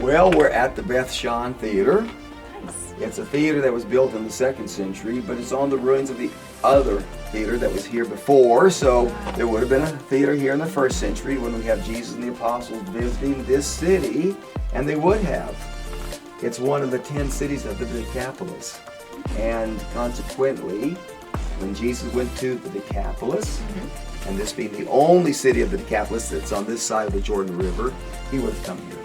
Well, we're at the Beit She'an Theater. Nice. It's a theater that was built in the 2nd century, but it's on the ruins of the other theater that was here before. So there would have been a theater here in the 1st century when we have Jesus and the apostles visiting this city, and they would have. It's one of the 10 cities of the Decapolis. And consequently, when Jesus went to the Decapolis, and this being the only city of the Decapolis that's on this side of the Jordan River, he would have come here.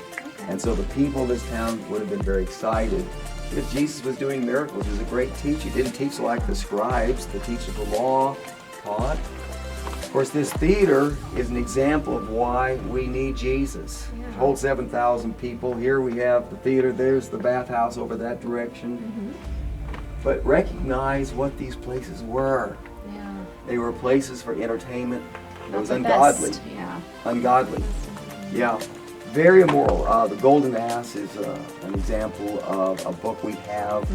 And so the people of this town would have been very excited because Jesus was doing miracles. He was a great teacher. He didn't teach like the scribes, the teachers of the law taught. Of course, this theater is an example of why we need Jesus. It holds 7,000 people. Here we have the theater. There's the bathhouse over that direction. But recognize what these places were. They were places for entertainment. It was ungodly. Ungodly. Yeah. Very immoral. The Golden Ass is an example of a book we have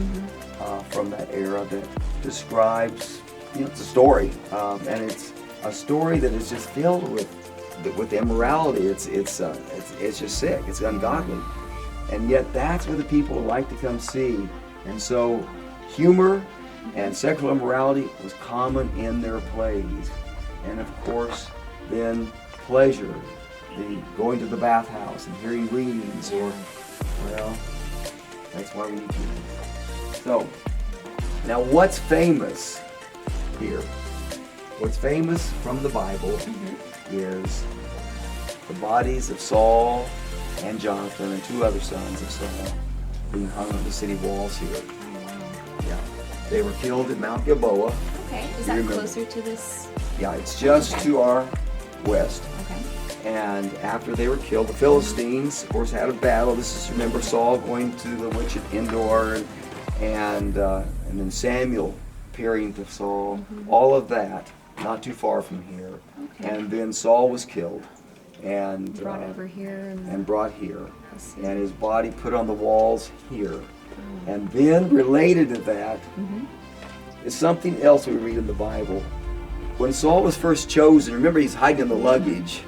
from that era that describes, it's a story, and it's a story that is just filled with immorality. It's just sick. It's ungodly, and yet that's what the people like to come see. And so, humor and sexual immorality was common in their plays, and of course, then pleasure. The going to the bathhouse and hearing readings, or, well, that's why we need Jesus. So, now what's famous here? What's famous from the Bible is the bodies of Saul and Jonathan and 2 other sons of Saul being hung on the city walls here. Yeah, they were killed at Mount Gilboa. Okay, is that closer to this? Yeah, it's just to our west. And after they were killed, the Philistines, of course, had a battle. This is, remember, Saul going to the witch at Endor, and then Samuel appearing to Saul. All of that, not too far from here. And then Saul was killed and brought over here. And brought here. And his body put on the walls here. And then related to that is something else we read in the Bible. When Saul was first chosen, remember he's hiding in the luggage.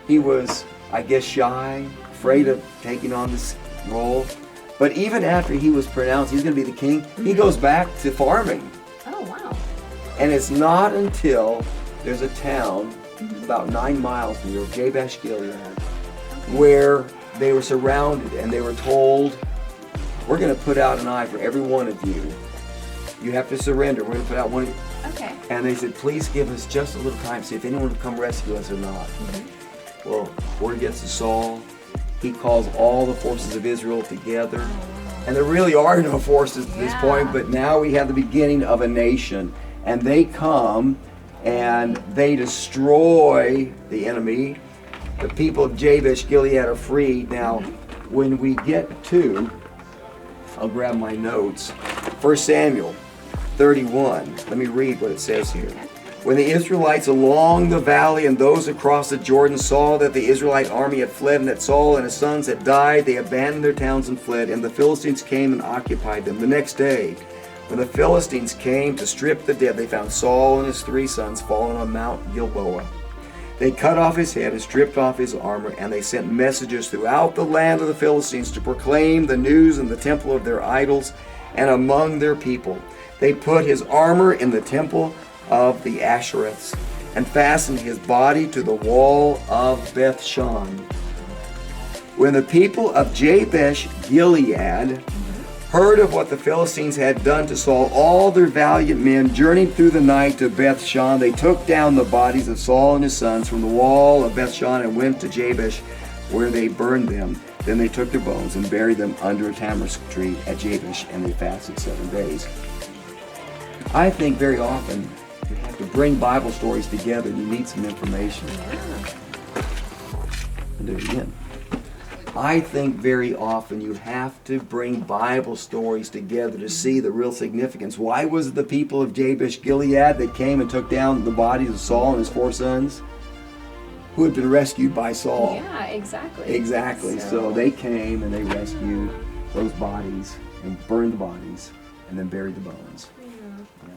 He was, I guess, shy, afraid of taking on this role. But even after he was pronounced he's going to be the king, he goes back to farming. Oh, wow. And it's not until there's a town about 9 miles from here, Jabesh Gilead, where they were surrounded and they were told, we're going to put out an eye for every one of you. You have to surrender. We're going to put out one. Okay. And they said, please give us just a little time to see if anyone will come rescue us or not. Well, word gets to Saul. He calls all the forces of Israel together. And there really are no forces at this point, but now we have the beginning of a nation. And they come and they destroy the enemy. The people of Jabesh Gilead are freed. Now, when we get to, I'll grab my notes, 1 Samuel 31. Let me read what it says here. When the Israelites along the valley and those across the Jordan saw that the Israelite army had fled and that Saul and his sons had died, they abandoned their towns and fled, and the Philistines came and occupied them. The next day, when the Philistines came to strip the dead, they found Saul and his 3 sons fallen on Mount Gilboa. They cut off his head and stripped off his armor, and they sent messengers throughout the land of the Philistines to proclaim the news in the temple of their idols and among their people. They put his armor in the temple of the Ashereths and fastened his body to the wall of Beit She'an. When the people of Jabesh Gilead heard of what the Philistines had done to Saul, all their valiant men journeyed through the night to Beit She'an. They took down the bodies of Saul and his sons from the wall of Beit She'an and went to Jabesh, where they burned them. Then they took their bones and buried them under a tamarisk tree at Jabesh, and they fasted 7 days. I think very often you have to bring Bible stories together. You need some information. I'll do it again. I think very often you have to bring Bible stories together to see the real significance. Why was it the people of Jabesh Gilead that came and took down the bodies of Saul and his 4 sons, who had been rescued by Saul? Yeah, exactly. Exactly. So they came and they rescued those bodies and burned the bodies and then buried the bones. Yeah.